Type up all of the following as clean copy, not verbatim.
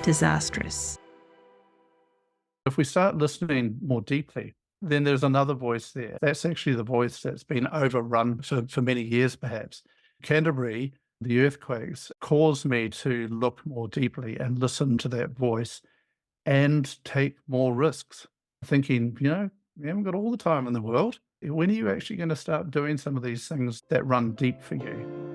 disastrous. If we start listening more deeply, then there's another voice there. That's actually the voice that's been overrun for many years, perhaps. Canterbury, the earthquakes, caused me to look more deeply and listen to that voice and take more risks, thinking, we haven't got all the time in the world. When are you actually going to start doing some of these things that run deep for you?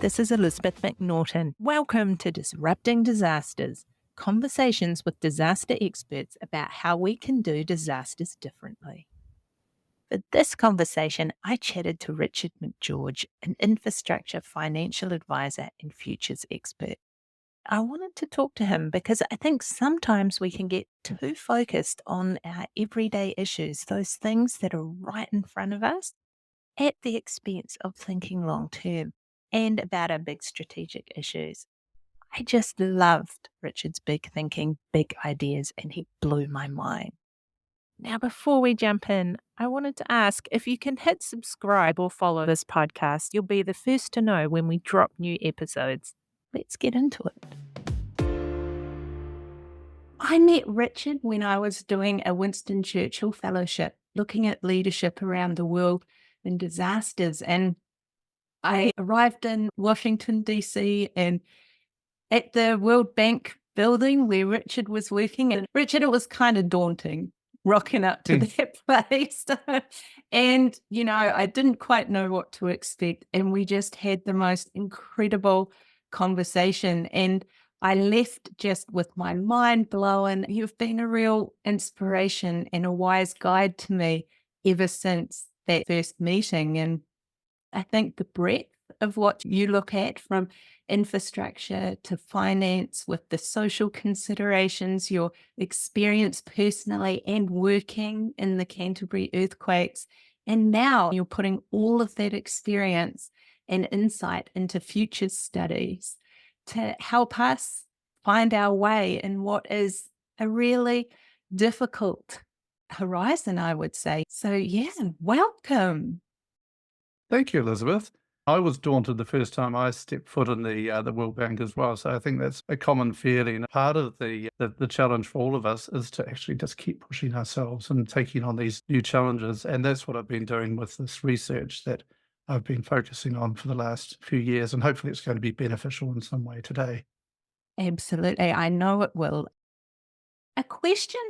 This is Elizabeth McNaughton. Welcome to Disrupting Disasters, conversations with disaster experts about how we can do disasters differently. For this conversation, I chatted to Richard MacGeorge, an infrastructure financial advisor and futures expert. I wanted to talk to him because I think sometimes we can get too focused on our everyday issues, those things that are right in front of us, at the expense of thinking long term and about our big strategic issues. I just loved Richard's big thinking, big ideas, and he blew my mind. Now, before we jump in, I wanted to ask if you can hit subscribe or follow this podcast. You'll be the first to know when we drop new episodes. Let's get into it. I met Richard when I was doing a Winston Churchill Fellowship, looking at leadership around the world in disasters. And I arrived in Washington, D.C. and at the World Bank building where Richard was working. And Richard, it was kind of daunting rocking up to that place. And, I didn't quite know what to expect. And we just had the most incredible conversation. And I left just with my mind blown. You've been a real inspiration and a wise guide to me ever since that first meeting. And I think the breadth of what you look at, from infrastructure to finance, with the social considerations, your experience personally and working in the Canterbury earthquakes, and now you're putting all of that experience and insight into future studies to help us find our way in what is a really difficult horizon, I would say. So welcome. Thank you, Elizabeth. I was daunted the first time I stepped foot in the World Bank as well. So I think that's a common feeling. Part of the challenge for all of us is to actually just keep pushing ourselves and taking on these new challenges. And that's what I've been doing with this research that I've been focusing on for the last few years. And hopefully it's going to be beneficial in some way today. Absolutely. I know it will. A question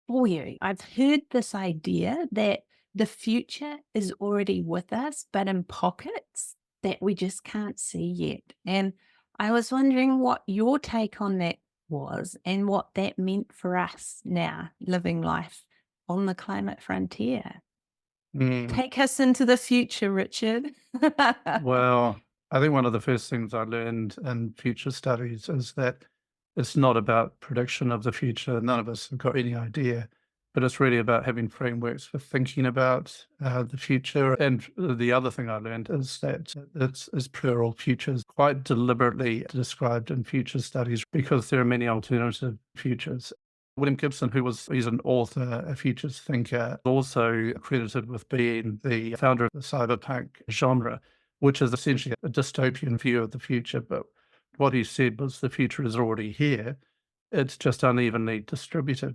for you. I've heard this idea that the future is already with us, but in pockets that we just can't see yet. And I was wondering what your take on that was and what that meant for us now living life on the climate frontier. Take us into the future, Richard. Well, I think one of the first things I learned in future studies is that it's not about prediction of the future. None of us have got any idea. But it's really about having frameworks for thinking about the future. And the other thing I learned is that it's plural futures, quite deliberately described in future studies, because there are many alternative futures. William Gibson, he's an author, a futures thinker, also credited with being the founder of the cyberpunk genre, which is essentially a dystopian view of the future. But what he said was the future is already here. It's just unevenly distributed.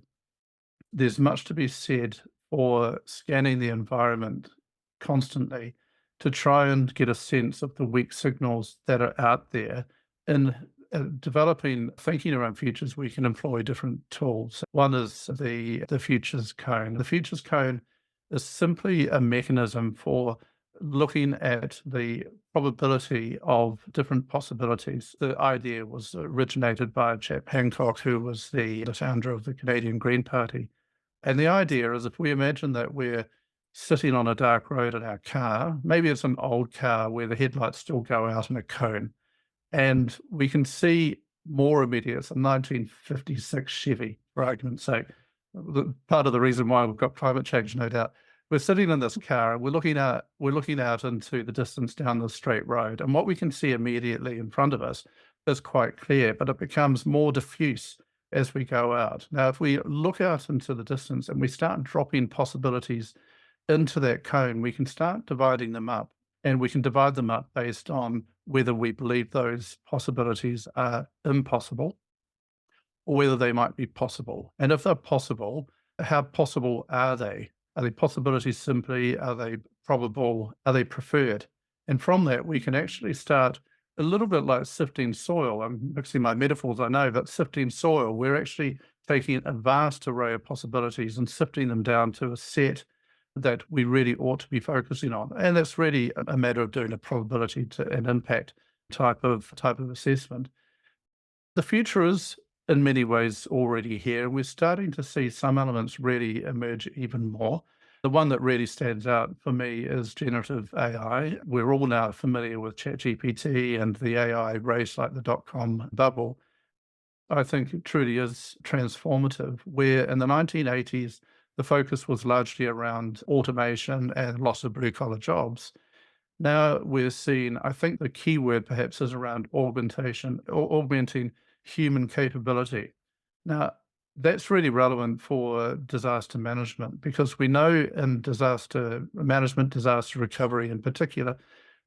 There's much to be said for scanning the environment constantly to try and get a sense of the weak signals that are out there. In developing thinking around futures, we can employ different tools. One is the futures cone. The futures cone is simply a mechanism for looking at the probability of different possibilities. The idea was originated by a chap, Hancock, who was the founder of the Canadian Green Party. And the idea is, if we imagine that we're sitting on a dark road in our car, maybe it's an old car where the headlights still go out in a cone, and we can see more immediate. It's a 1956 Chevy, for argument's sake. Part of the reason why we've got climate change, no doubt. We're sitting in this car, and we're looking out into the distance down the straight road, and what we can see immediately in front of us is quite clear, but it becomes more diffuse as we go out. Now, if we look out into the distance and we start dropping possibilities into that cone, we can start dividing them up, and we can divide them up based on whether we believe those possibilities are impossible or whether they might be possible. And if they're possible, how possible are they? Are they possibilities simply? Are they probable? Are they preferred? And from that, we can actually start a little bit like sifting soil. I'm mixing my metaphors, I know, but sifting soil, we're actually taking a vast array of possibilities and sifting them down to a set that we really ought to be focusing on. And that's really a matter of doing a probability to an impact type of assessment. The future is in many ways already here. We're starting to see some elements really emerge even more. The one that really stands out for me is generative AI. We're all now familiar with ChatGPT and the AI race like the dot-com bubble. I think it truly is transformative, where in the 1980s, the focus was largely around automation and loss of blue-collar jobs. Now we're seeing, I think the key word perhaps is around augmentation or augmenting human capability. Now, that's really relevant for disaster management, because we know in disaster management, disaster recovery in particular,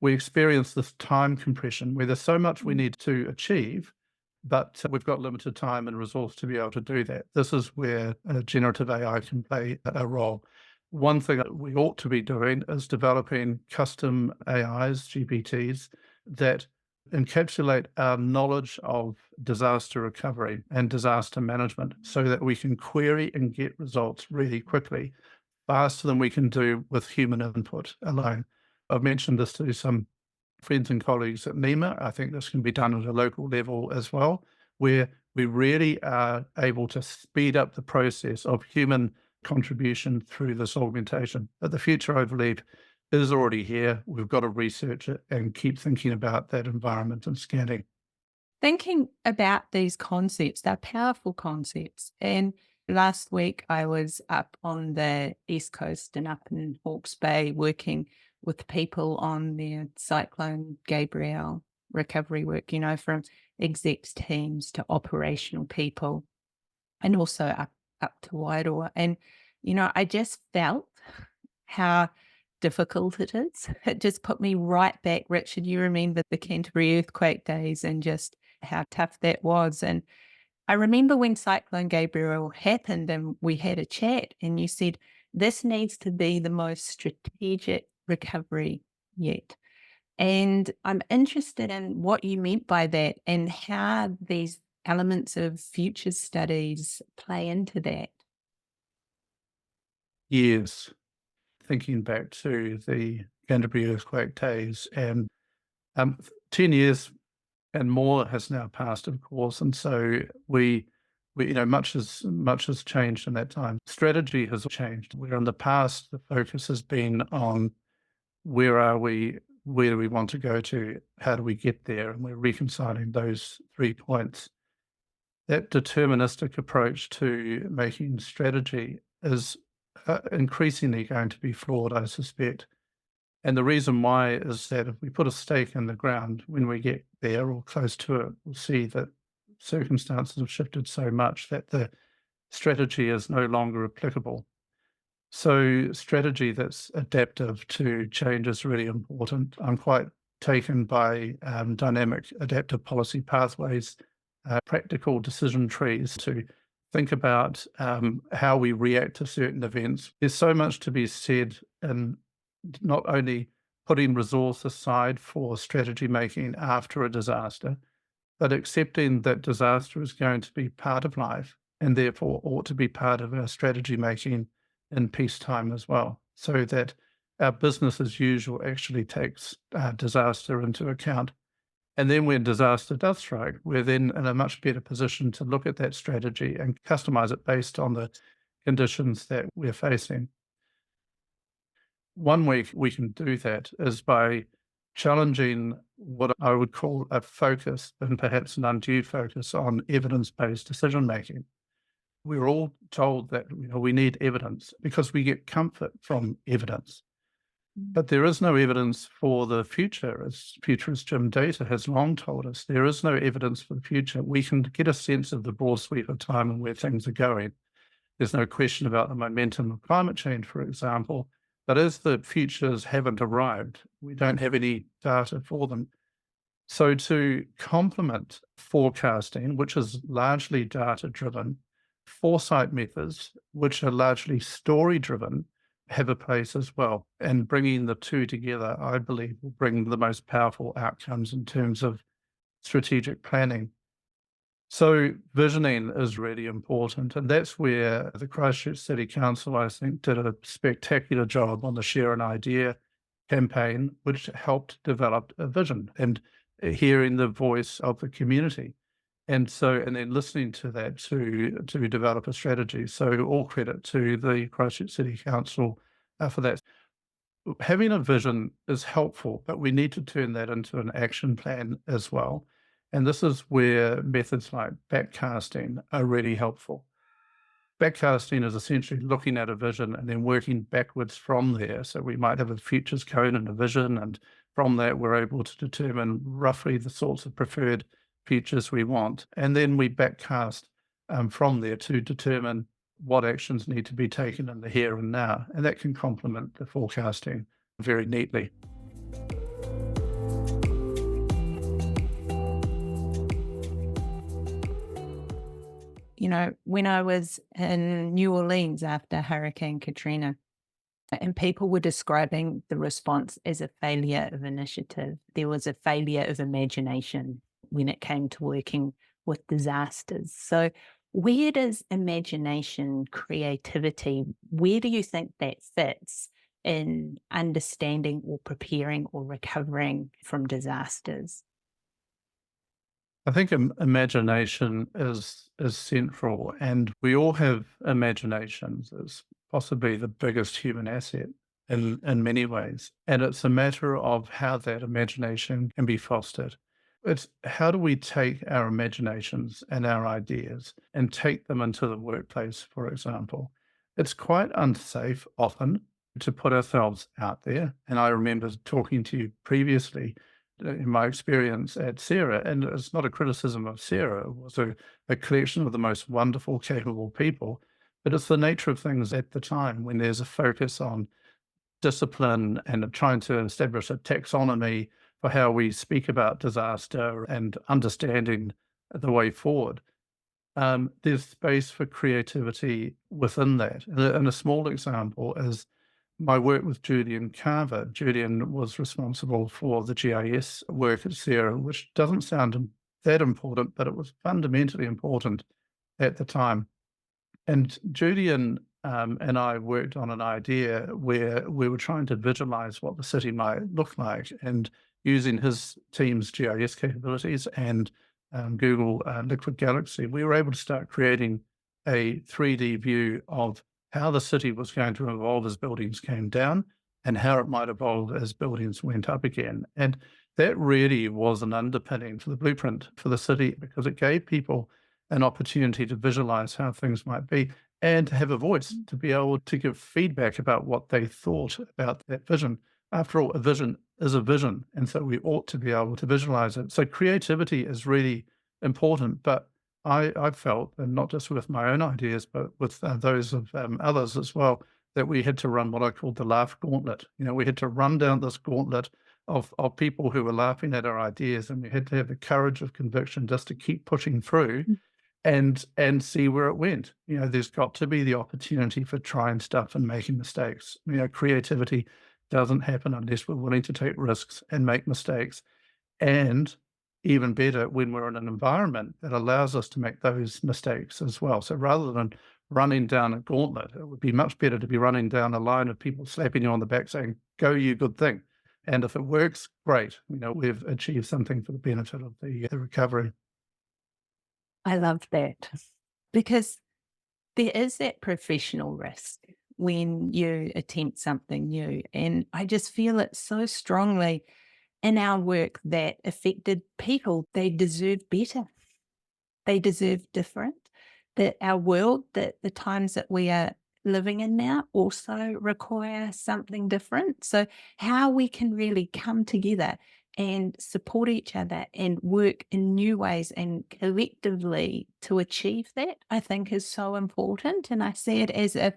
we experience this time compression where there's so much we need to achieve, but we've got limited time and resource to be able to do that. This is where generative AI can play a role. One thing that we ought to be doing is developing custom AIs, GPTs, that encapsulate our knowledge of disaster recovery and disaster management so that we can query and get results really quickly, faster than we can do with human input alone. I've mentioned this to some friends and colleagues at NEMA. I think this can be done at a local level as well, where we really are able to speed up the process of human contribution through this augmentation. But the future, I believe, is already here. We've got to research it and keep thinking about that environment and scanning. Thinking about these concepts, they're powerful concepts. And last week I was up on the East Coast and up in Hawke's Bay working with people on their Cyclone Gabrielle recovery work, from execs teams to operational people, and also up to Wairoa. And, I just felt how difficult it is. It just put me right back. Richard, you remember the Canterbury earthquake days and just how tough that was. And I remember when Cyclone Gabrielle happened and we had a chat and you said, this needs to be the most strategic recovery yet. And I'm interested in what you meant by that and how these elements of future studies play into that. Yes. Thinking back to the Canterbury earthquake days, and 10 years and more has now passed, of course, and so we much has changed in that time. Strategy has changed. Where in the past the focus has been on where are we, where do we want to go to, how do we get there, and we're reconciling those 3 points. That deterministic approach to making strategy is increasingly going to be flawed, I suspect. And the reason why is that if we put a stake in the ground, when we get there or close to it, we'll see that circumstances have shifted so much that the strategy is no longer applicable. So strategy that's adaptive to change is really important. I'm quite taken by dynamic adaptive policy pathways, practical decision trees to think about how we react to certain events. There's so much to be said in not only putting resource aside for strategy making after a disaster, but accepting that disaster is going to be part of life and therefore ought to be part of our strategy making in peacetime as well, so that our business as usual actually takes disaster into account. And then when disaster does strike, we're then in a much better position to look at that strategy and customize it based on the conditions that we're facing. One way we can do that is by challenging what I would call a focus, and perhaps an undue focus, on evidence-based decision-making. We're all told that we need evidence because we get comfort from evidence. But there is no evidence for the future, as futurist Jim Data has long told us. There is no evidence for the future. We can get a sense of the broad sweep of time and where things are going. There's no question about the momentum of climate change, for example. But as the futures haven't arrived, we don't have any data for them. So to complement forecasting, which is largely data-driven, foresight methods, which are largely story-driven, have a place as well. And bringing the two together, I believe, will bring the most powerful outcomes in terms of strategic planning. So visioning is really important, and that's where the Christchurch City Council, I think, did a spectacular job on the Share an Idea campaign, which helped develop a vision and hearing the voice of the community. And then listening to that to develop a strategy. So all credit to the Christchurch City Council for that. Having a vision is helpful, but we need to turn that into an action plan as well. And this is where methods like backcasting are really helpful. Backcasting is essentially looking at a vision and then working backwards from there. So we might have a futures code and a vision, and from that we're able to determine roughly the sorts of preferred futures we want. And then we backcast from there to determine what actions need to be taken in the here and now. And that can complement the forecasting very neatly. You know, when I was in New Orleans after Hurricane Katrina, and people were describing the response as a failure of initiative, there was a failure of imagination when it came to working with disasters. So where does imagination, creativity, where do you think that fits in understanding or preparing or recovering from disasters? I think imagination is central, and we all have imaginations. It's possibly the biggest human asset in many ways, and it's a matter of how that imagination can be fostered. It's how do we take our imaginations and our ideas and take them into the workplace, for example. It's quite unsafe often to put ourselves out there, and I remember talking to you previously in my experience at Sarah, and it's not a criticism of Sarah, it was a collection of the most wonderful, capable people, but it's the nature of things at the time when there's a focus on discipline and trying to establish a taxonomy for how we speak about disaster and understanding the way forward. There's space for creativity within that. And a small example is my work with Julian Carver. Julian was responsible for the GIS work at Sarah, which doesn't sound that important, but it was fundamentally important at the time. And Julian and I worked on an idea where we were trying to visualize what the city might look like, and using his team's GIS capabilities and Google Liquid Galaxy, we were able to start creating a 3D view of how the city was going to evolve as buildings came down and how it might evolve as buildings went up again. And that really was an underpinning for the blueprint for the city, because it gave people an opportunity to visualize how things might be and to have a voice, to be able to give feedback about what they thought about that vision. After all, a vision is a vision, and so we ought to be able to visualize it. So creativity is really important, but I felt, and not just with my own ideas, but with those of others as well, that we had to run what I called the laugh gauntlet. You know, we had to run down this gauntlet of people who were laughing at our ideas, and we had to have the courage of conviction just to keep pushing through and see where it went. You know, there's got to be the opportunity for trying stuff and making mistakes. You know, creativity doesn't happen unless we're willing to take risks and make mistakes. And even better, when we're in an environment that allows us to make those mistakes as well. So rather than running down a gauntlet, it would be much better to be running down a line of people slapping you on the back saying, "Go, you good thing." And if it works, great. You know, we've achieved something for the benefit of the recovery. I love that, because there is that professional risk when you attempt something new. And I just feel it so strongly in our work that affected people, they deserve better. They deserve different. That our world, that the times that we are living in now also require something different. So, how we can really come together and support each other and work in new ways and collectively to achieve that, I think is so important. And I see it as if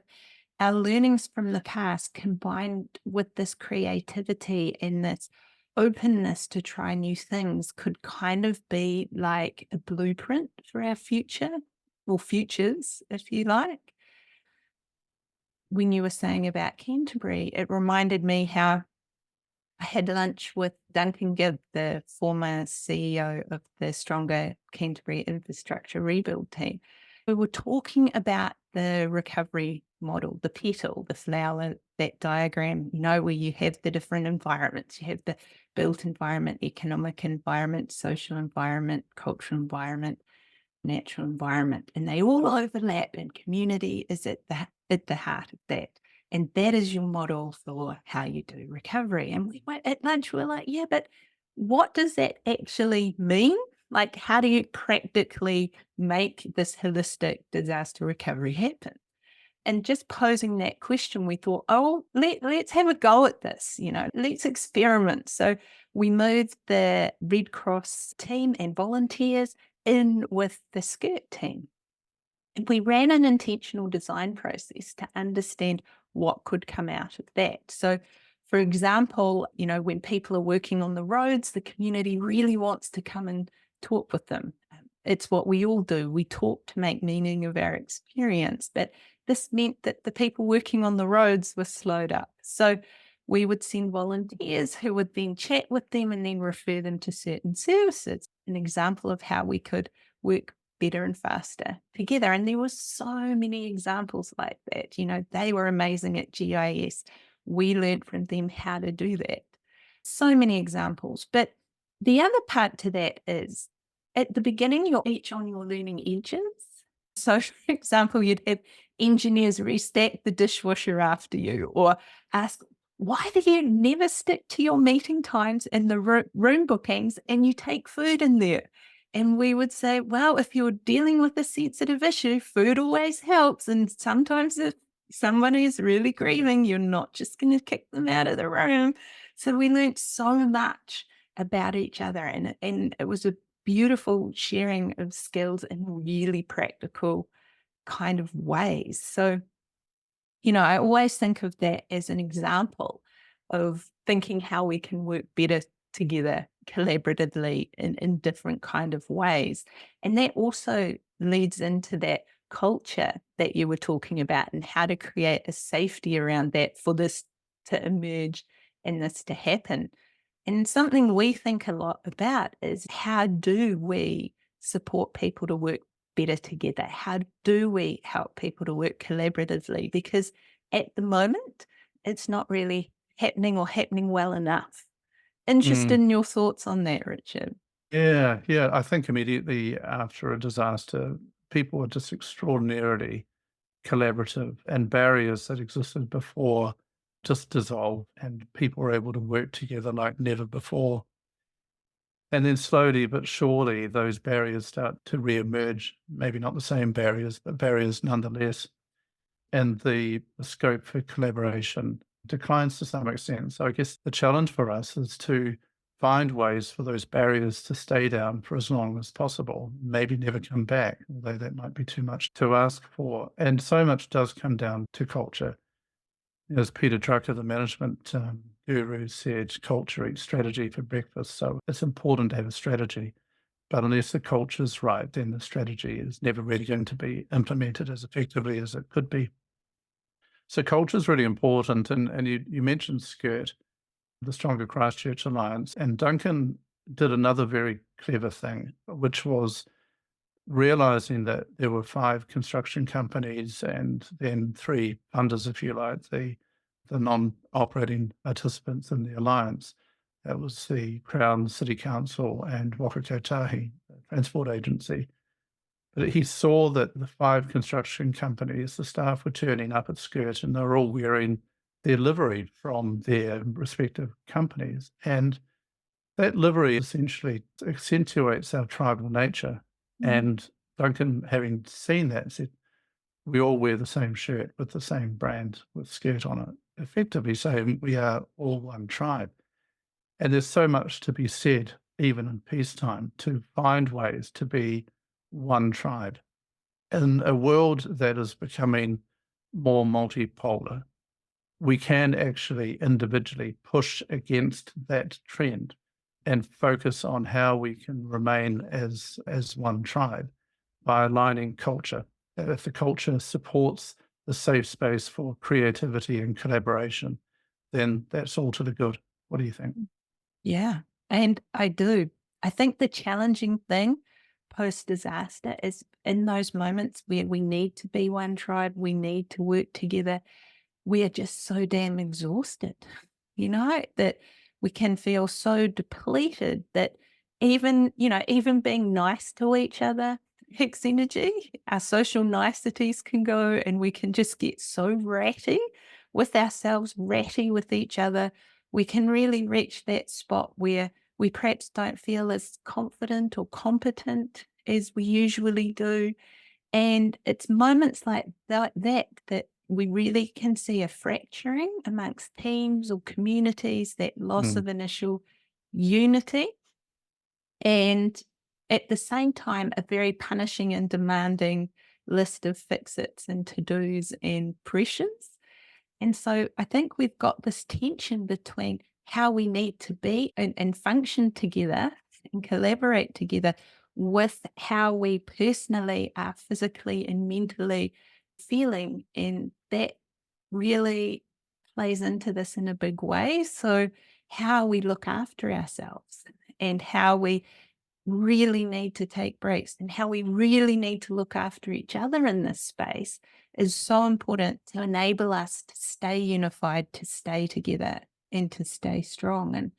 our learnings from the past combined with this creativity and this openness to try new things could kind of be like a blueprint for our future or futures, if you like. When you were saying about Canterbury, it reminded me how I had lunch with Duncan Gibb, the former CEO of the Stronger Canterbury Infrastructure Rebuild team. We were talking about the recovery model, the petal, the flower, that diagram, where you have the different environments. You have the built environment, economic environment, social environment, cultural environment, natural environment, and they all overlap, and community is at the heart of that. And that is your model for how you do recovery. And we went at lunch, we're like, yeah, but what does that actually mean? Like, how do you practically make this holistic disaster recovery happen? And just posing that question, we thought, oh, let's have a go at this, let's experiment. So we moved the Red Cross team and volunteers in with the skirt team. And we ran an intentional design process to understand what could come out of that. So, for example, when people are working on the roads, the community really wants to come and talk with them. It's what we all do. We talk to make meaning of our experience. But this meant that the people working on the roads were slowed up. So we would send volunteers who would then chat with them and then refer them to certain services. An example of how we could work better and faster together. And there were so many examples like that. They were amazing at GIS. We learned from them how to do that. So many examples. But the other part to that is at the beginning, you're each on your learning engines. So, for example, you'd have engineers restack the dishwasher after you or ask, why do you never stick to your meeting times and the room bookings and you take food in there? And we would say, well, if you're dealing with a sensitive issue, food always helps. And sometimes if someone is really grieving, you're not just going to kick them out of the room. So we learned so much about each other. And it was a beautiful sharing of skills in really practical kind of ways. So, I always think of that as an example of thinking how we can work better together collaboratively in different kind of ways. And that also leads into that culture that you were talking about and how to create a safety around that for this to emerge and this to happen. And something we think a lot about is how do we support people to work better together? How do we help people to work collaboratively? Because at the moment, it's not really happening or happening well enough. Interested Mm. in your thoughts on that, Richard? Yeah, yeah. I think immediately after a disaster, people were just extraordinarily collaborative, and barriers that existed before just dissolved, and people were able to work together like never before. And then slowly but surely, those barriers start to re-emerge. Maybe not the same barriers, but barriers nonetheless. And the scope for collaboration declines to some extent. So I guess the challenge for us is to find ways for those barriers to stay down for as long as possible, maybe never come back, although that might be too much to ask for. And so much does come down to culture. As Peter Drucker, the management guru, said, culture eats strategy for breakfast. So it's important to have a strategy. But unless the culture's right, then the strategy is never really going to be implemented as effectively as it could be. So culture is really important. And you mentioned SCIRT, the Stronger Christchurch Alliance. And Duncan did another very clever thing, which was realizing that there were 5 construction companies and then 3 funders, if you like, the non-operating participants in the alliance. That was the Crown City Council and Waka Kotahi, the transport agency. But he saw that the 5 construction companies, the staff were turning up at SCIRT and they were all wearing their livery from their respective companies. And that livery essentially accentuates our tribal nature. Mm. And Duncan, having seen that, said, we all wear the same shirt with the same brand with skirt on it, effectively saying we are all one tribe. And there's so much to be said, even in peacetime, to find ways to be one tribe. In a world that is becoming more multipolar, we can actually individually push against that trend and focus on how we can remain as one tribe by aligning culture. And if the culture supports the safe space for creativity and collaboration, then that's all to the good. What do you think? Yeah, and I do. I think the challenging thing post disaster is in those moments where we need to be one tribe, we need to work together, we are just so damn exhausted, that we can feel so depleted that even being nice to each other takes energy. Our social niceties can go and we can just get so ratty with ourselves, ratty with each other. We can really reach that spot where we perhaps don't feel as confident or competent as we usually do. And it's moments like that we really can see a fracturing amongst teams or communities, that loss Mm, of initial unity, and at the same time, a very punishing and demanding list of fix-its and to-dos and pressures. And so I think we've got this tension between how we need to be and function together and collaborate together with how we personally are physically and mentally feeling. And that really plays into this in a big way. So, how we look after ourselves and how we really need to take breaks and how we really need to look after each other in this space is so important to enable us to stay unified, to stay together, and to stay strong. And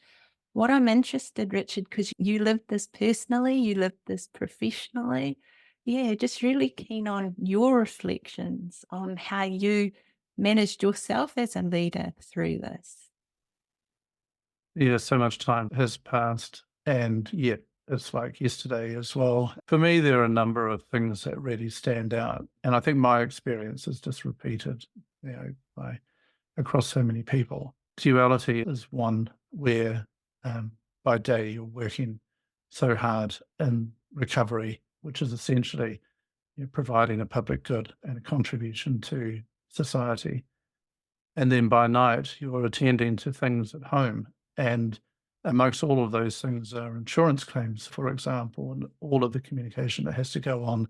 what I'm interested, Richard, because you lived this personally, you lived this professionally. Yeah, just really keen on your reflections on how you managed yourself as a leader through this. yeah, so much time has passed, and yet it's like yesterday as well. For me, there are a number of things that really stand out, and I think my experience is just repeated, by across so many people. Duality is one where by day you're working so hard in recovery, which is essentially providing a public good and a contribution to society. And then by night, you're attending to things at home. And amongst all of those things are insurance claims, for example, and all of the communication that has to go on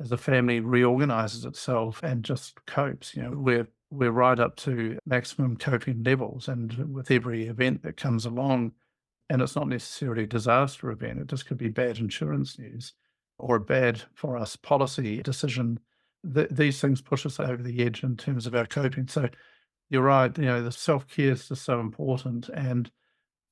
as a family reorganizes itself and just copes. We're right up to maximum coping levels. And with every event that comes along, and it's not necessarily a disaster event, it just could be bad insurance news or a bad for us policy decision. These things push us over the edge in terms of our coping. So you're right, the self-care is just so important, and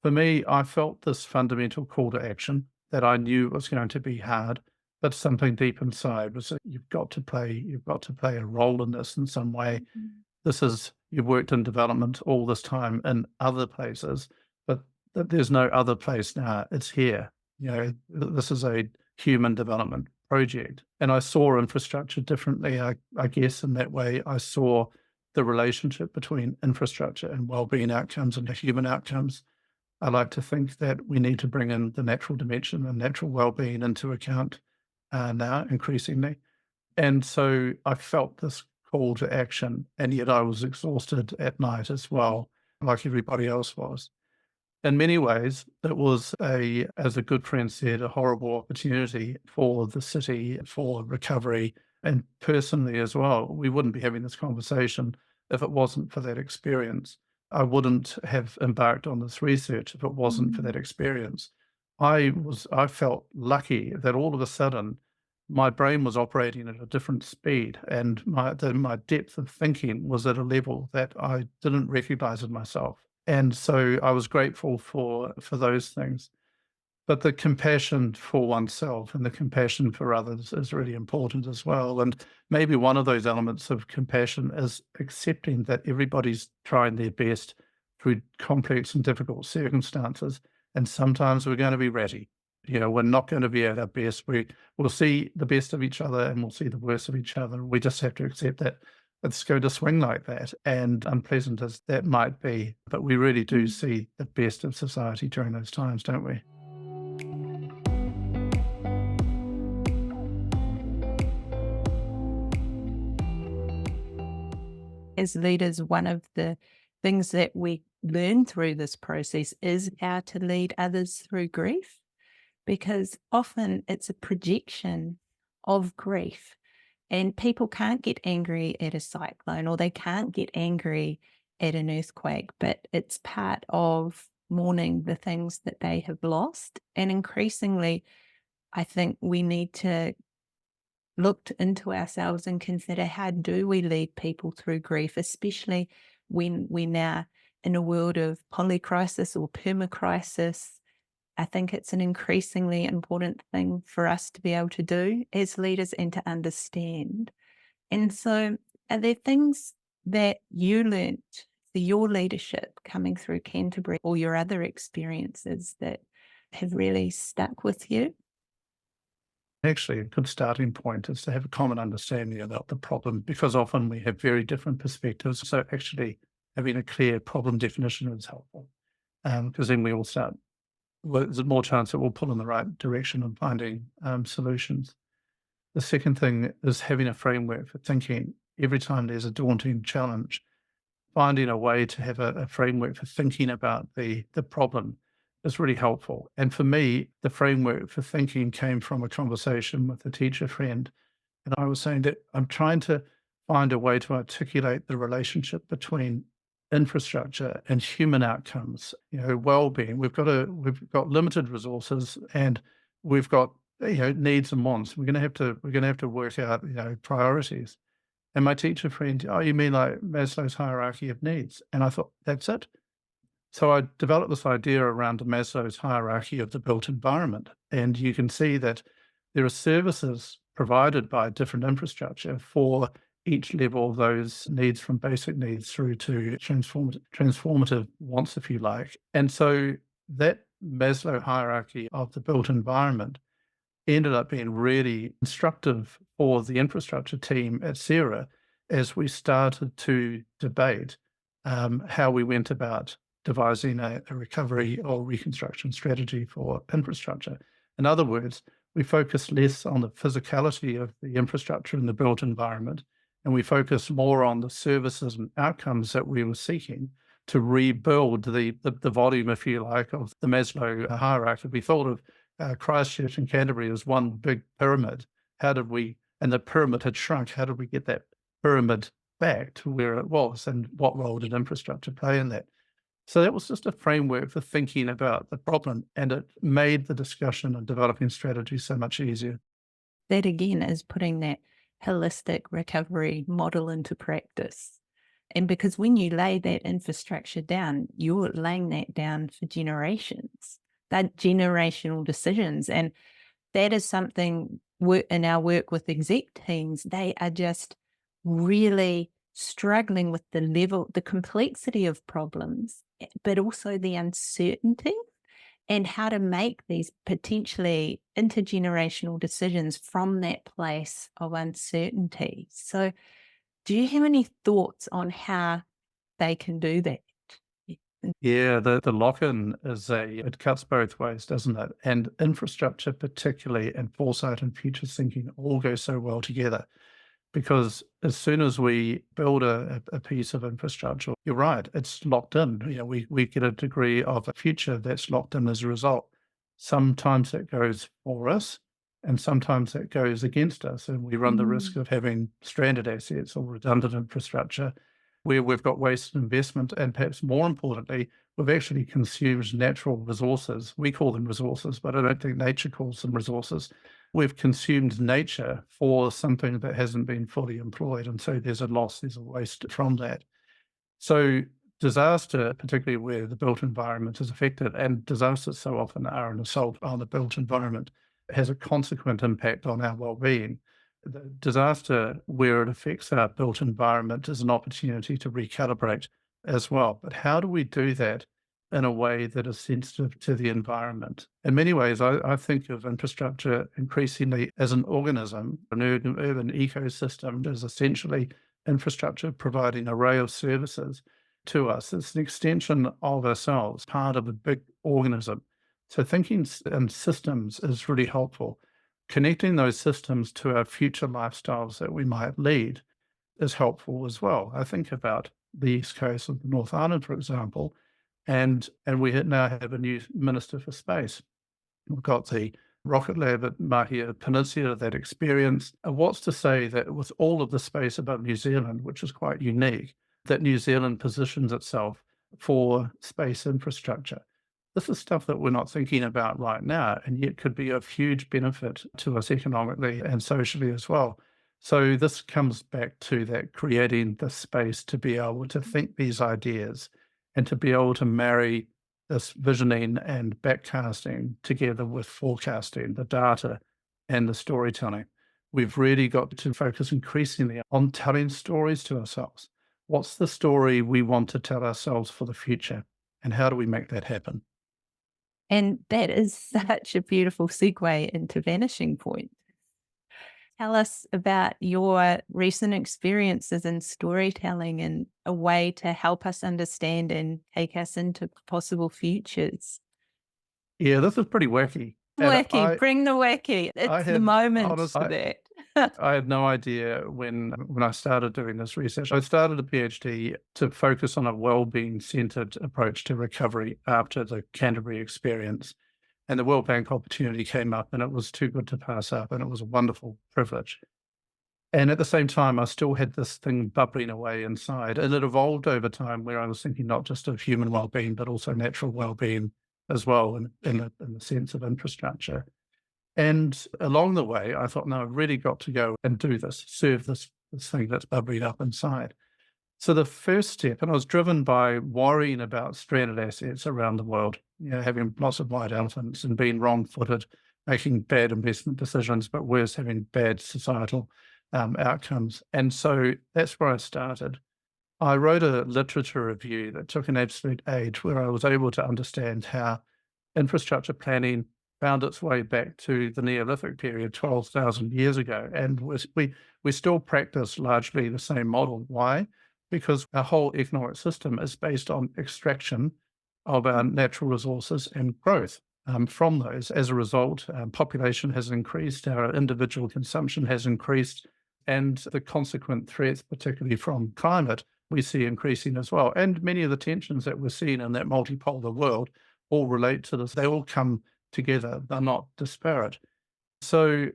for me, I felt this fundamental call to action that I knew was going to be hard, but something deep inside was that you've got to play a role in this in some way. You've worked in development all this time in other places, but there's no other place now, it's here. This is a human development project, and I saw infrastructure differently, I guess, in that way. I saw the relationship between infrastructure and well-being outcomes and the human outcomes. I like to think that we need to bring in the natural dimension and natural well-being into account now increasingly. And so I felt this call to action, and yet I was exhausted at night as well, like everybody else was. In many ways, it was as a good friend said, a horrible opportunity for the city, for recovery, and personally as well. We wouldn't be having this conversation if it wasn't for that experience. I wouldn't have embarked on this research if it wasn't for Mm. that experience. I felt lucky that all of a sudden my brain was operating at a different speed, and my depth of thinking was at a level that I didn't recognize in myself. And so I was grateful for those things. But the compassion for oneself and the compassion for others is really important as well. And maybe one of those elements of compassion is accepting that everybody's trying their best through complex and difficult circumstances. And sometimes we're going to be ratty. We're not going to be at our best. We'll see the best of each other and we'll see the worst of each other. We just have to accept that it's going to swing like that. And unpleasant as that might be, but we really do see the best of society during those times, don't we? As leaders, one of the things that we learn through this process is how to lead others through grief, because often it's a projection of grief. And people can't get angry at a cyclone or they can't get angry at an earthquake, but it's part of mourning the things that they have lost. And increasingly, I think we need to look into ourselves and consider, how do we lead people through grief, especially when we're now in a world of polycrisis or permacrisis. I think it's an increasingly important thing for us to be able to do as leaders and to understand. And so, are there things that you learnt for your leadership coming through Canterbury or your other experiences that have really stuck with you? Actually, a good starting point is to have a common understanding about the problem, because often we have very different perspectives. So actually having a clear problem definition is helpful, because then we all start, there's a more chance that we'll pull in the right direction and finding solutions. The second thing is having a framework for thinking. Every time there's a daunting challenge, finding a way to have a framework for thinking about the problem is really helpful. And for me, the framework for thinking came from a conversation with a teacher friend. And I was saying that I'm trying to find a way to articulate the relationship between infrastructure and human outcomes, well-being. We've got limited resources and we've got, needs and wants. We're going to have to work out, priorities. And my teacher friend, oh, you mean like Maslow's hierarchy of needs? And I thought, that's it. So I developed this idea around Maslow's hierarchy of the built environment. And you can see that there are services provided by different infrastructure for each level of those needs, from basic needs through to transformative wants, if you like. And so that Maslow hierarchy of the built environment ended up being really instructive for the infrastructure team at Sarah as we started to debate how we went about devising a recovery or reconstruction strategy for infrastructure. In other words, we focused less on the physicality of the infrastructure in the built environment, and we focused more on the services and outcomes that we were seeking to rebuild the volume, if you like, of the Maslow hierarchy. We thought of Christchurch and Canterbury as one big pyramid. And the pyramid had shrunk, how did we get that pyramid back to where it was, and what role did infrastructure play in that? So that was just a framework for thinking about the problem, and it made the discussion and developing strategies so much easier. That again is putting that holistic recovery model into practice. And because when you lay that infrastructure down, you're laying that down for generations. They're generational decisions. And that is something in our work with exec teams, they are just really struggling with the complexity of problems, but also the uncertainty, and how to make these potentially intergenerational decisions from that place of uncertainty. So do you have any thoughts on how they can do that? Yeah, the lock-in it cuts both ways, doesn't it? And infrastructure particularly, and foresight and future thinking all go so well together. Because as soon as we build a piece of infrastructure, you're right, it's locked in. We get a degree of a future that's locked in as a result. Sometimes it goes for us, and sometimes it goes against us, and we run the risk of having stranded assets or redundant infrastructure where we've got wasted investment, and perhaps more importantly, we've actually consumed natural resources. We call them resources, but I don't think nature calls them resources. We've consumed nature for something that hasn't been fully employed, and so there's a loss, there's a waste from that. So disaster, particularly where the built environment is affected, and disasters so often are an assault on the built environment, has a consequent impact on our well-being. The disaster where it affects our built environment is an opportunity to recalibrate as well. But how do we do that in a way that is sensitive to the environment. In many ways, I think of infrastructure increasingly as an organism. An urban ecosystem is essentially infrastructure providing an array of services to us. It's an extension of ourselves, part of a big organism. So thinking in systems is really helpful. Connecting those systems to our future lifestyles that we might lead is helpful as well. I think about the east coast of the North Island, for example, and we now have a new Minister for Space. We've got the rocket lab at Mahia Peninsula, that experience. And what's to say that with all of the space above New Zealand, which is quite unique, that New Zealand positions itself for space infrastructure? This is stuff that we're not thinking about right now, and yet could be of huge benefit to us economically and socially as well. So this comes back to that creating the space to be able to think these ideas and to be able to marry this visioning and backcasting together with forecasting, the data and the storytelling. We've really got to focus increasingly on telling stories to ourselves. What's the story we want to tell ourselves for the future, and how do we make that happen? And that is such a beautiful segue into Vanishing Point. Tell us about your recent experiences in storytelling and a way to help us understand and take us into possible futures. Yeah, this is pretty wacky. And Wacky, bring the wacky. I It's the had moment honestly, for that. I had no idea when I started doing this research. I started a PhD to focus on a well-being centered approach to recovery after the Canterbury experience. And the World Bank opportunity came up, and it was too good to pass up, and it was a wonderful privilege. And at the same time, I still had this thing bubbling away inside, and it evolved over time where I was thinking not just of human well-being, but also natural well-being as well, in the sense of infrastructure. And along the way, I thought, no, I've really got to go and do this, serve this thing that's bubbling up inside. So the first step, and I was driven by worrying about stranded assets around the world, having lots of white elephants and being wrong-footed, making bad investment decisions, but worse, having bad societal outcomes. And so that's where I started. I wrote a literature review that took an absolute age, where I was able to understand how infrastructure planning found its way back to the Neolithic period, 12,000 years ago. And we still practice largely the same model. Why? Because our whole economic system is based on extraction of our natural resources and growth from those. As a result, population has increased, our individual consumption has increased, and the consequent threats, particularly from climate, we see increasing as well. And many of the tensions that we're seeing in that multipolar world all relate to this. They all come together. They're not disparate. So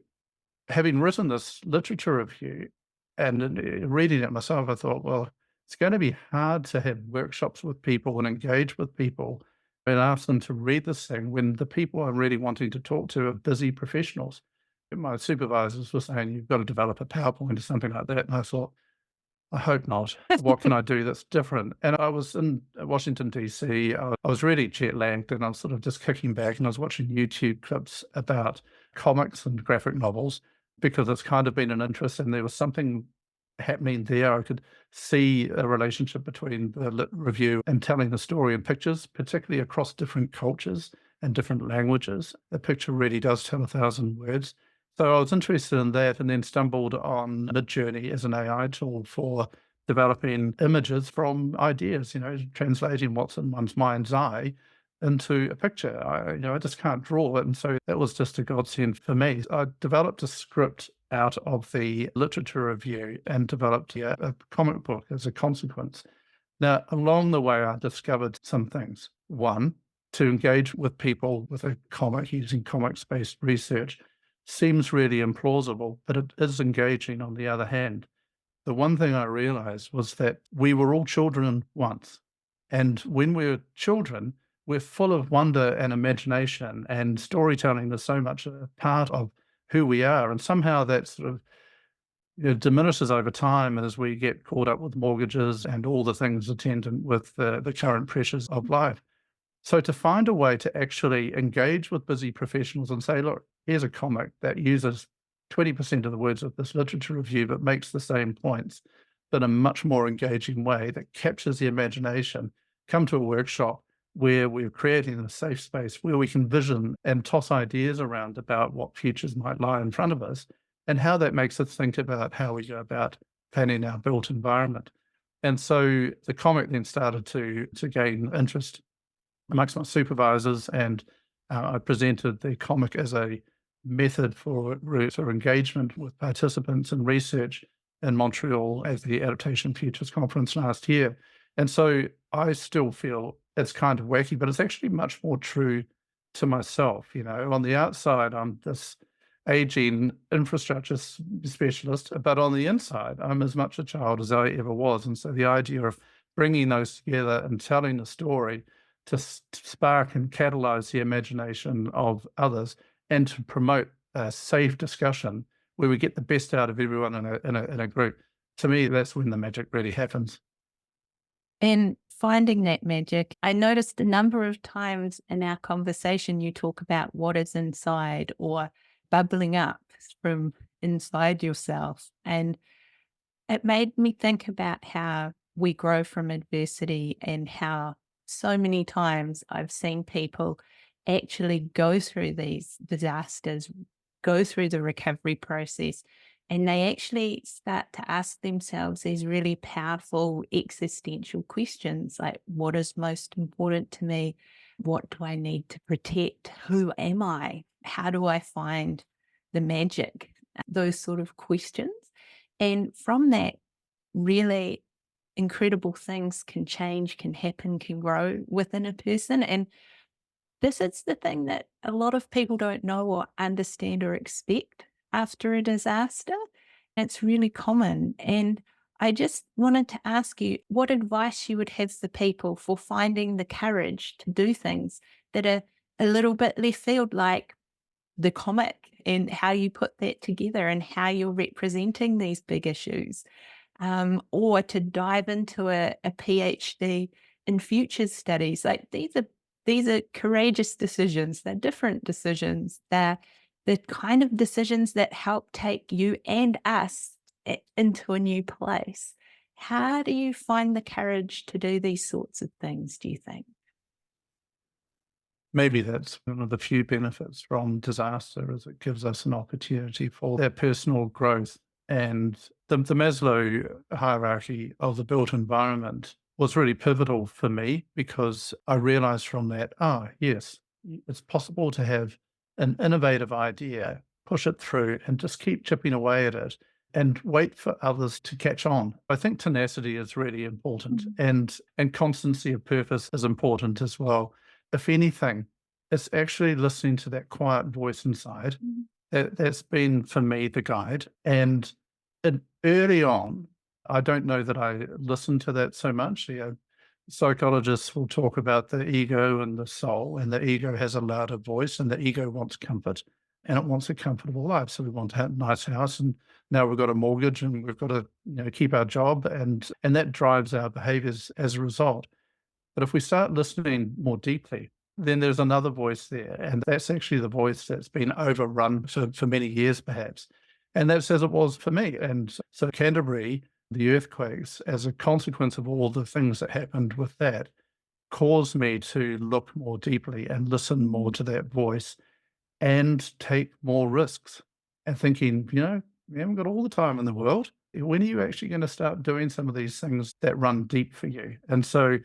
having written this literature review and reading it myself, I thought, well, it's going to be hard to have workshops with people and engage with people and ask them to read this thing when the people I'm really wanting to talk to are busy professionals. My supervisors were saying, you've got to develop a PowerPoint or something like that. And I thought, I hope not. What can I do that's different? And I was in Washington, D.C. I was really jet-lagged, and I was sort of just kicking back, and I was watching YouTube clips about comics and graphic novels, because it's kind of been an interest, and there was something happening there. I could see a relationship between the lit review and telling the story in pictures, particularly across different cultures and different languages. A picture really does tell 1,000 words. So I was interested in that, and then stumbled on Midjourney as an AI tool for developing images from ideas, translating what's in one's mind's eye into a picture. I just can't draw it. And so that was just a godsend for me. I developed a script out of the literature review and developed a comic book as a consequence. Now, along the way, I discovered some things. One, to engage with people with a comic using comics-based research seems really implausible, but it is engaging on the other hand. The one thing I realized was that we were all children once. And when we're children, we're full of wonder and imagination, and storytelling is so much a part of who we are. And somehow that sort of diminishes over time as we get caught up with mortgages and all the things attendant with the current pressures of life. So to find a way to actually engage with busy professionals and say, look, here's a comic that uses 20% of the words of this literature review, but makes the same points, but in a much more engaging way that captures the imagination. Come to a workshop, where we're creating a safe space where we can vision and toss ideas around about what futures might lie in front of us and how that makes us think about how we go about planning our built environment. And so the comic then started to gain interest amongst my supervisors, and I presented the comic as a method for engagement with participants in research in Montreal at the Adaptation Futures Conference last year. And so I still feel it's kind of wacky, but it's actually much more true to myself. On the outside, I'm this aging infrastructure specialist, but on the inside, I'm as much a child as I ever was. And so the idea of bringing those together and telling a story to spark and catalyze the imagination of others and to promote a safe discussion where we get the best out of everyone in a group. To me, that's when the magic really happens. And finding that magic, I noticed a number of times in our conversation, you talk about what is inside or bubbling up from inside yourself. And it made me think about how we grow from adversity and how so many times I've seen people actually go through these disasters, go through the recovery process, and they actually start to ask themselves these really powerful existential questions like, what is most important to me? What do I need to protect? Who am I? How do I find the magic? Those sort of questions. And from that, really incredible things can change, can happen, can grow within a person. And this is the thing that a lot of people don't know or understand or expect after a disaster. It's really common. And I just wanted to ask you what advice you would have for people for finding the courage to do things that are a little bit left field, like the comic, and how you put that together and how you're representing these big issues. Or to dive into a PhD in futures studies. Like these are courageous decisions. They're different decisions. They're the kind of decisions that help take you and us into a new place. How do you find the courage to do these sorts of things, do you think? Maybe that's one of the few benefits from disaster, is it gives us an opportunity for their personal growth. And the Maslow hierarchy of the built environment was really pivotal for me, because I realized from that, yes, it's possible to have an innovative idea, push it through and just keep chipping away at it and wait for others to catch on. I think tenacity is really important, and constancy of purpose is important as well. If anything, it's actually listening to that quiet voice inside. That's been, for me, the guide. And early on, I don't know that I listened to that so much. Psychologists will talk about the ego and the soul, and the ego has a louder voice, and the ego wants comfort, and it wants a comfortable life. So we want to have a nice house, and now we've got a mortgage, and we've got to keep our job, and that drives our behaviors as a result. But if we start listening more deeply, then there's another voice there. And that's actually the voice that's been overrun for many years, perhaps. And that's as it was for me. And so Canterbury, the earthquakes, as a consequence of all the things that happened with that, caused me to look more deeply and listen more to that voice and take more risks. And thinking, we haven't got all the time in the world. When are you actually going to start doing some of these things that run deep for you? And so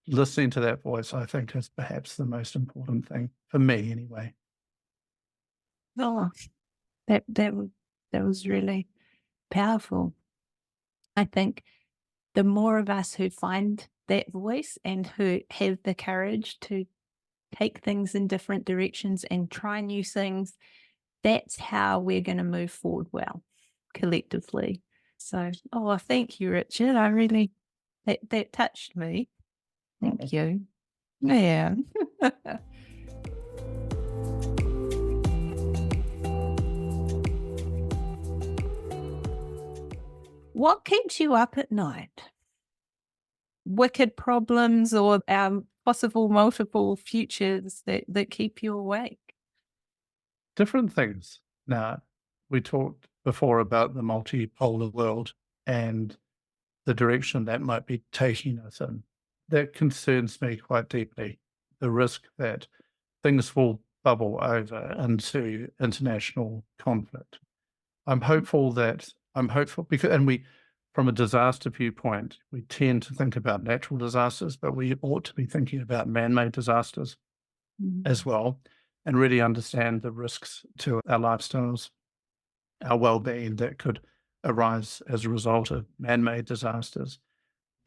listening to that voice, I think, is perhaps the most important thing for me, anyway. Oh, that was really powerful. I think the more of us who find that voice and who have the courage to take things in different directions and try new things, that's how we're going to move forward well, collectively. So, thank you, Richard. I really, that touched me. Thank you. Yeah. What keeps you up at night? Wicked problems or possible multiple futures that keep you awake? Different things. Now, we talked before about the multipolar world and the direction that might be taking us in. That concerns me quite deeply. the risk that things will bubble over into international conflict. I'm hopeful because, and we, from a disaster viewpoint, we tend to think about natural disasters, but we ought to be thinking about man-made disasters as Mm. well, and really understand the risks to our lifestyles, our well-being that could arise as a result of man-made disasters.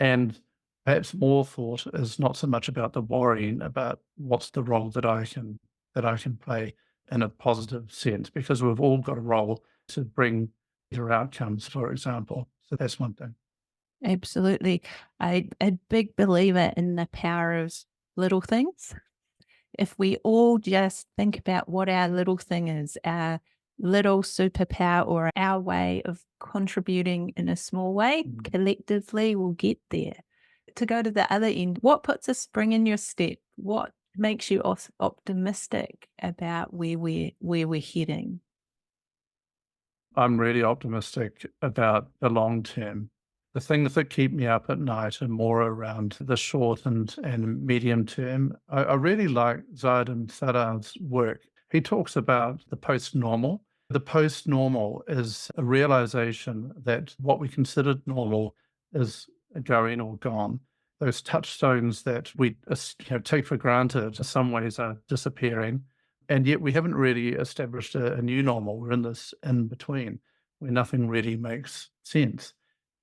And perhaps more thought is not so much about the worrying about what's the role that I can play in a positive sense, because we've all got a role to bring better outcomes, for example. So that's one thing. Absolutely. A big believer in the power of little things. If we all just think about what our little thing is, our little superpower or our way of contributing in a small way, Mm. collectively we'll get there. To go to the other end, what puts a spring in your step? What makes you optimistic about where we're heading? I'm really optimistic about the long term. The things that keep me up at night are more around the short and medium term. I really like Zaidan Sadah's work. He talks about the post-normal. The post-normal is a realization that what we considered normal is going or gone. Those touchstones that we take for granted in some ways are disappearing. And yet we haven't really established a new normal. We're in this in between where nothing really makes sense.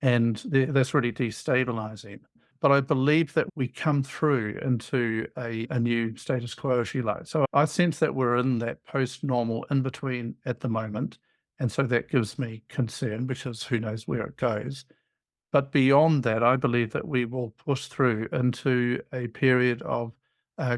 And that's really destabilizing. But I believe that we come through into a new status quo, if you like. So I sense that we're in that post-normal in between at the moment. And so that gives me concern because who knows where it goes. But beyond that, I believe that we will push through into a period of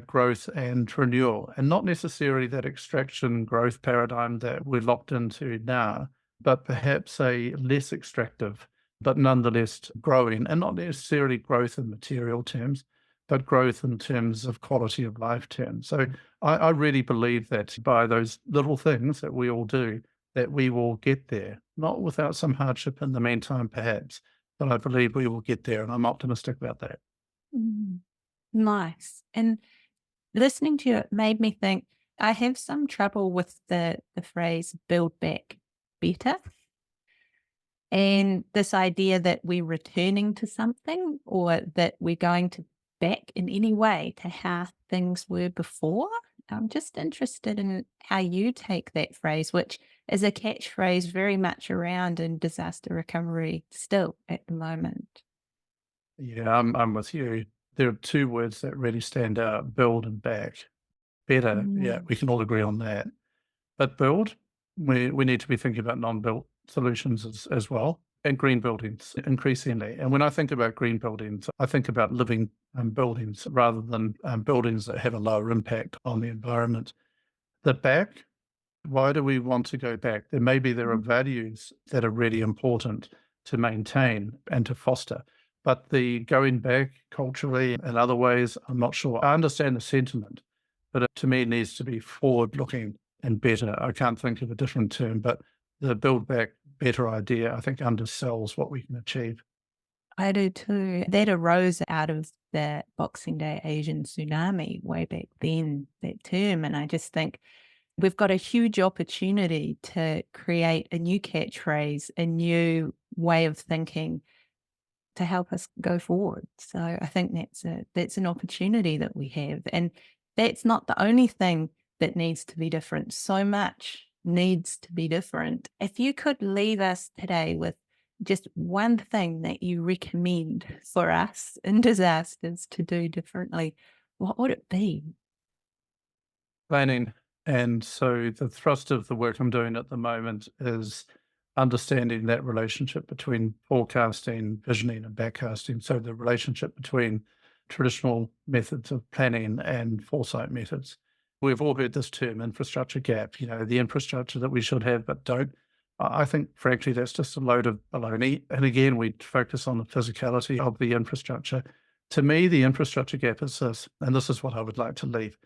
growth and renewal, and not necessarily that extraction growth paradigm that we're locked into now, but perhaps a less extractive, but nonetheless growing, and not necessarily growth in material terms, but growth in terms of quality of life terms. So I really believe that by those little things that we all do, that we will get there, not without some hardship in the meantime, perhaps, but I believe we will get there, and I'm optimistic about that. Mm. Nice. And listening to you, it made me think I have some trouble with the phrase build back better. And this idea that we're returning to something or that we're going to back in any way to how things were before. I'm just interested in how you take that phrase, which is a catchphrase very much around in disaster recovery still at the moment. Yeah, I'm with you. There are two words that really stand out: build and back. Better, yeah, Mm. we can all agree on that. But build, we need to be thinking about non-built solutions as well, and green buildings increasingly. And when I think about green buildings, I think about living buildings rather than buildings that have a lower impact on the environment. The back, why do we want to go back? There are Mm. values that are really important to maintain and to foster. But the going back culturally and other ways, I'm not sure. I understand the sentiment, but to me, it needs to be forward looking and better. I can't think of a different term, but the build back better idea, I think, undersells what we can achieve. I do too. That arose out of the Boxing Day Asian tsunami way back then, that term. And I just think we've got a huge opportunity to create a new catchphrase, a new way of thinking to help us go forward. So I think that's an opportunity that we have. And that's not the only thing that needs to be different. So much needs to be different. If you could leave us today with just one thing that you recommend for us in disasters to do differently, what would it be? Planning. And so the thrust of the work I'm doing at the moment is understanding that relationship between forecasting, visioning, and backcasting. So the relationship between traditional methods of planning and foresight methods. We've all heard this term, infrastructure gap, the infrastructure that we should have but don't. I think, frankly, that's just a load of baloney. And again, we focus on the physicality of the infrastructure. To me, the infrastructure gap is this, and this is what I would like to leave.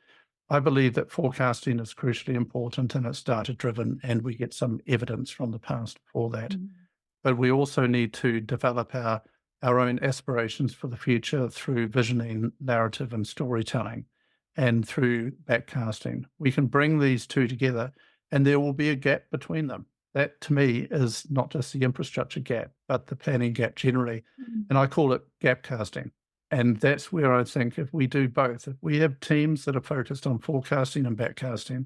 I believe that forecasting is crucially important and it's data driven, and we get some evidence from the past for that. Mm. But we also need to develop our own aspirations for the future through visioning, narrative, and storytelling. and through backcasting. We can bring these two together and there will be a gap between them. That to me is not just the infrastructure gap, but the planning gap generally. And I call it gap casting. And that's where I think if we do both, if we have teams that are focused on forecasting and backcasting,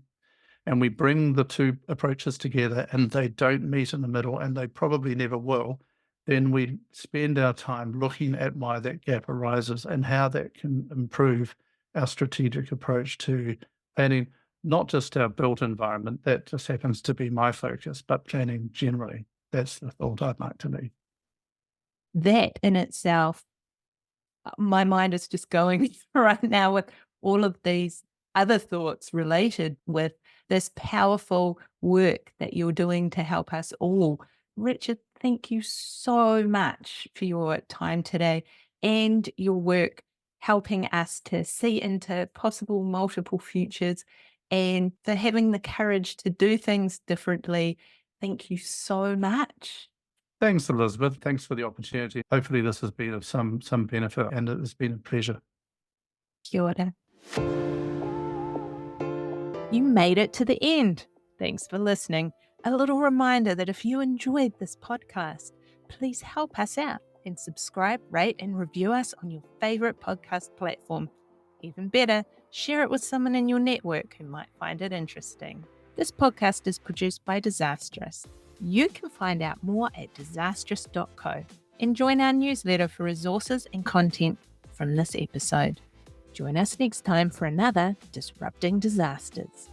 and we bring the two approaches together and they don't meet in the middle, and they probably never will, then we spend our time looking at why that gap arises and how that can improve our strategic approach to planning, not just our built environment, that just happens to be my focus, but planning generally. That's the thought I'd like to leave. That in itself, my mind is just going right now with all of these other thoughts related with this powerful work that you're doing to help us all. Richard, thank you so much for your time today and your work helping us to see into possible multiple futures and for having the courage to do things differently. Thank you so much. Thanks, Elizabeth. Thanks for the opportunity. Hopefully this has been of some benefit, and it has been a pleasure. Kia ora. You made it to the end. Thanks for listening. A little reminder that if you enjoyed this podcast, please help us out and subscribe, rate, and review us on your favorite podcast platform. Even better, share it with someone in your network who might find it interesting. This podcast is produced by Disastrous. You can find out more at disastrous.co and join our newsletter for resources and content from this episode. Join us next time for another Disrupting Disasters.